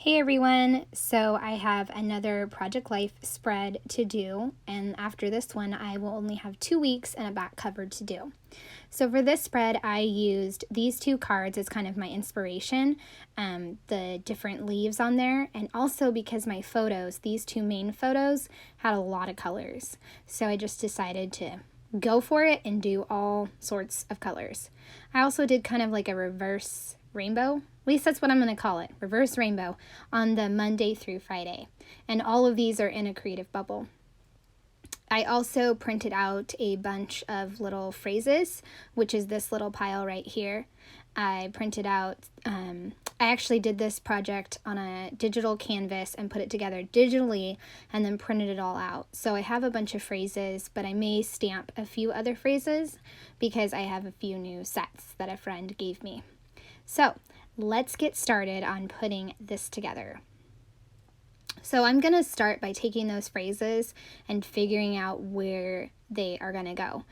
Hey everyone, so I have another Project Life spread to do, and after this one I will only have 2 weeks and a back cover to do. So for this spread I used these two cards as kind of my inspiration, the different leaves on there, and also because my photos, these two main photos, had a lot of colors. So I just decided to go for it and do all sorts of colors. I also did kind of like a reverse rainbow. At least that's what I'm going to call it, reverse rainbow, on the Monday through Friday. And all of these are in a creative bubble. I also printed out a bunch of little phrases, which is this little pile right here. I printed out, I actually did this project on a digital canvas and put it together digitally and then printed it all out. So I have a bunch of phrases, but I may stamp a few other phrases because I have a few new sets that a friend gave me. So let's get started on putting this together. So I'm going to start by taking those phrases and figuring out where they are going to go.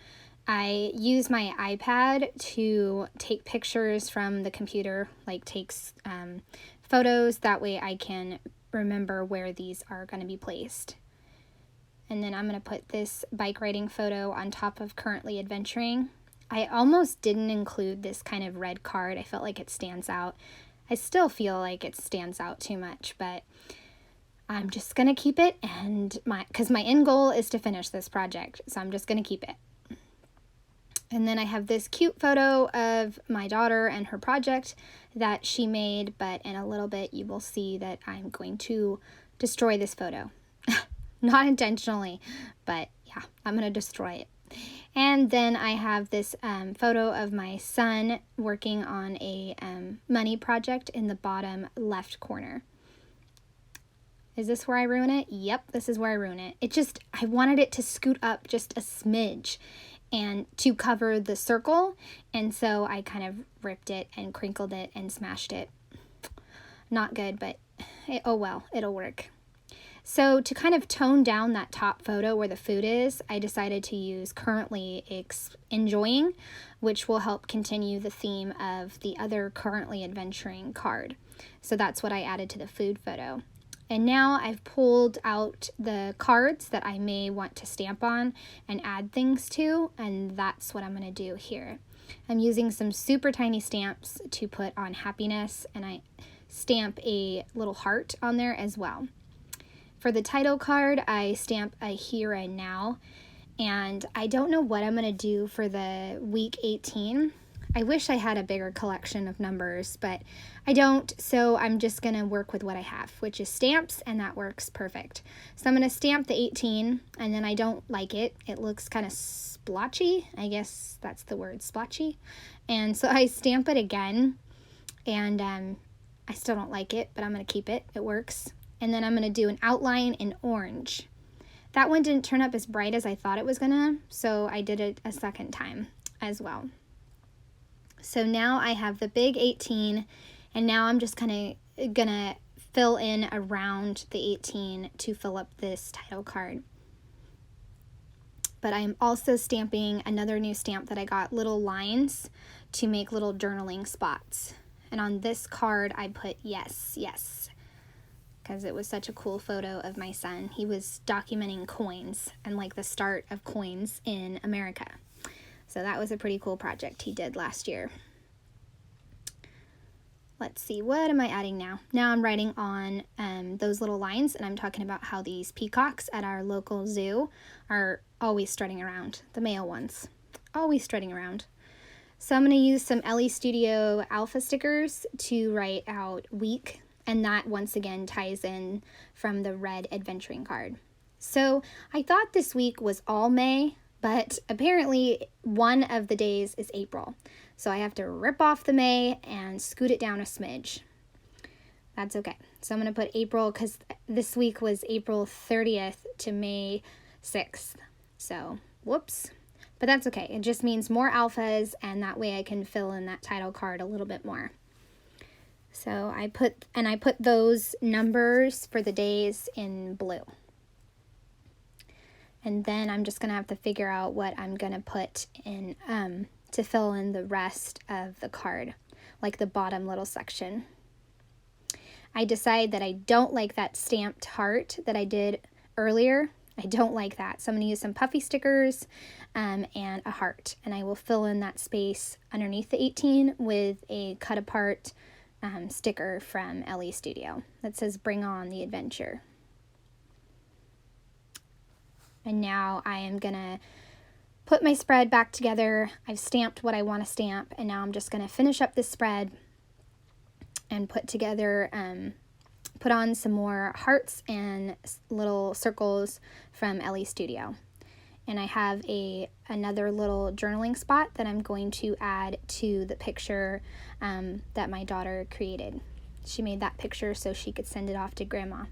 I use my iPad to take pictures from the computer, like takes photos. That way I can remember where these are going to be placed. And then I'm going to put this bike riding photo on top of currently adventuring. I almost didn't include this kind of red card. I felt like it stands out. I still feel like it stands out too much, but I'm just going to keep it, and because my end goal is to finish this project, so I'm just going to keep it. And then I have this cute photo of my daughter and her project that she made, but in a little bit you will see that I'm going to destroy this photo. Not intentionally, but yeah, I'm going to destroy it. And then I have this photo of my son working on a money project in the bottom left corner. Is this where I ruin it? Yep, this is where I ruin it. I wanted it to scoot up just a smidge and to cover the circle, and so I kind of ripped it and crinkled it and smashed it. Not good, but oh well, it'll work. So to kind of tone down that top photo where the food is, I decided to use currently enjoying, which will help continue the theme of the other currently adventuring card. So that's what I added to the food photo. And now I've pulled out the cards that I may want to stamp on and add things to, and that's what I'm going to do here. I'm using some super tiny stamps to put on happiness, and I stamp a little heart on there as well. For the title card, I stamp a here and now, and I don't know what I'm going to do for the week 18. I wish I had a bigger collection of numbers, but I don't, so I'm just going to work with what I have, which is stamps, and that works perfect. So I'm going to stamp the 18, and then I don't like it. It looks kind of splotchy. I guess that's the word, splotchy. And so I stamp it again, and I still don't like it, but I'm going to keep it. It works. And then I'm going to do an outline in orange. That one didn't turn up as bright as I thought it was going to, so I did it a second time as well. So now I have the big 18, and now I'm just kind of going to fill in around the 18 to fill up this title card. But I'm also stamping another new stamp that I got, little lines, to make little journaling spots. And on this card I put yes, yes, because it was such a cool photo of my son. He was documenting coins and like the start of coins in America. So that was a pretty cool project he did last year. Let's see, what am I adding now? Now I'm writing on those little lines, and I'm talking about how these peacocks at our local zoo are always strutting around, the male ones, always strutting around. So I'm going to use some Elle Studio Alpha stickers to write out week, and that once again ties in from the red adventuring card. So I thought this week was all May, but apparently one of the days is April. So I have to rip off the May and scoot it down a smidge. That's okay. So I'm going to put April, because this week was April 30th to May 6th. So whoops. But that's okay. It just means more alphas, and that way I can fill in that title card a little bit more. So I put those numbers for the days in blue. And then I'm just going to have to figure out what I'm going to put in to fill in the rest of the card, like the bottom little section. I decide that I don't like that stamped heart that I did earlier. I don't like that. So I'm going to use some puffy stickers and a heart. And I will fill in that space underneath the 18 with a cut apart sticker from Elle Studio that says "Bring on the adventure." And now I am going to put my spread back together. I've stamped what I want to stamp, and now I'm just going to finish up this spread and put together, put on some more hearts and little circles from Elle Studio. And I have another little journaling spot that I'm going to add to the picture that my daughter created. She made that picture so she could send it off to Grandma.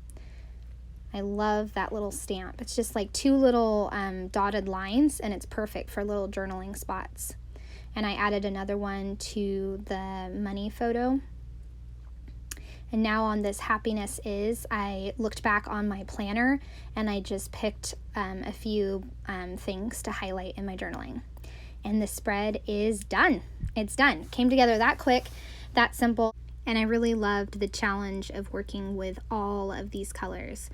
I love that little stamp. It's just like two little dotted lines, and it's perfect for little journaling spots. And I added another one to the money photo. And now on this happiness is, I looked back on my planner and I just picked a few things to highlight in my journaling. And the spread is done. It's done. Came together that quick, that simple. And I really loved the challenge of working with all of these colors.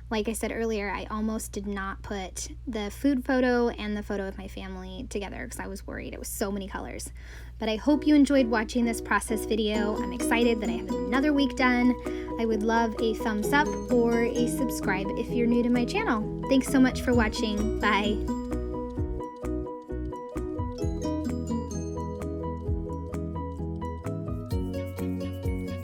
Like I said earlier, I almost did not put the food photo and the photo of my family together because I was worried it was so many colors. But I hope you enjoyed watching this process video. I'm excited that I have another week done. I would love a thumbs up or a subscribe if you're new to my channel. Thanks so much for watching. Bye.